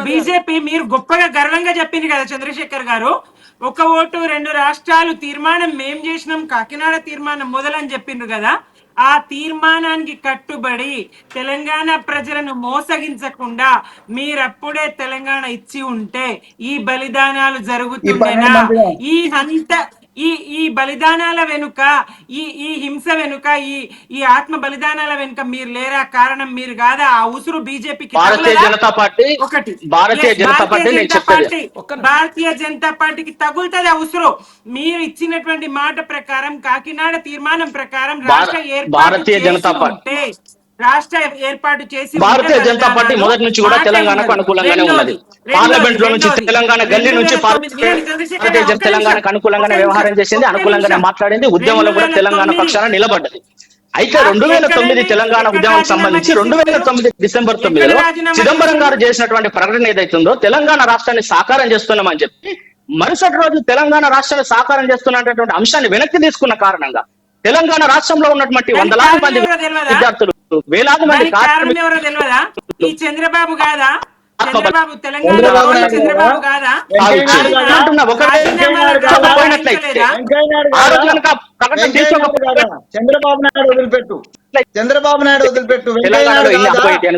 BJP మీరు గొప్పగా గర్వంగా చెప్పింది కదా చంద్రశేఖర్ గారు, ఒక ఓటు రెండు రాష్ట్రాలు తీర్మానం మేం చేసినాం, కాకినాడ తీర్మానం మొదలని చెప్పిండ్రు కదా. ఆ తీర్మానానికి కట్టుబడి తెలంగాణ ప్రజలను మోసగించకుండా మీరప్పుడే తెలంగాణ ఇచ్చి ఉంటే ఈ బలిదానాలు జరుగుతుండేనా? ఈ అంత ఈ ఈ బలిదానాల వెనుక, ఈ ఈ హింస వెనుక, ఈ ఈ ఆత్మ బలిదానాల వెనుక మీరు లేరా? కారణం మీరు కాదా? ఆ ఉసురు బీజేపీకి భారతీయ జనతా పార్టీ ఒకటి భారతీయ జనతా పార్టీకి తగులుతుంది ఆ ఉసురు. మీరు ఇచ్చినటువంటి మాట ప్రకారం కాకినాడ తీర్మానం ప్రకారం రాష్ట్ర ఏర్పాటు చేసి భారతీయ జనతా పార్టీ మొదటి నుంచి కూడా తెలంగాణకు అనుకూలంగానే ఉన్నది. పార్లమెంట్ లో నుంచి తెలంగాణ గల్లీ నుంచి తెలంగాణకు అనుకూలంగానే వ్యవహారం చేసింది, అనుకూలంగానే మాట్లాడింది, ఉద్యమంలో కూడా తెలంగాణ పక్షాన నిలబడ్డది. అయితే 2009 తెలంగాణ ఉద్యమానికి సంబంధించి 2009 డిసెంబర్ 9లో చిదంబరం గారు చేసినటువంటి ప్రకటన ఏదైతుందో తెలంగాణ రాష్ట్రాన్ని సాకారం చేస్తున్నామని చెప్పి మరుసటి రోజు తెలంగాణ రాష్ట్రాన్ని సాకారం చేస్తున్నటువంటి అంశాన్ని వెనక్కి తీసుకున్న కారణంగా తెలంగాణ రాష్ట్రంలో ఉన్నటువంటి వందలాది మంది విద్యార్థులు, వేలాది మంది ఈ చంద్రబాబు కాదా? చంద్రబాబు చంద్రబాబు కాదా? చంద్రబాబు నాయుడు వదిలిపెట్టు, చంద్రబాబు నాయుడు వదిలిపెట్టు.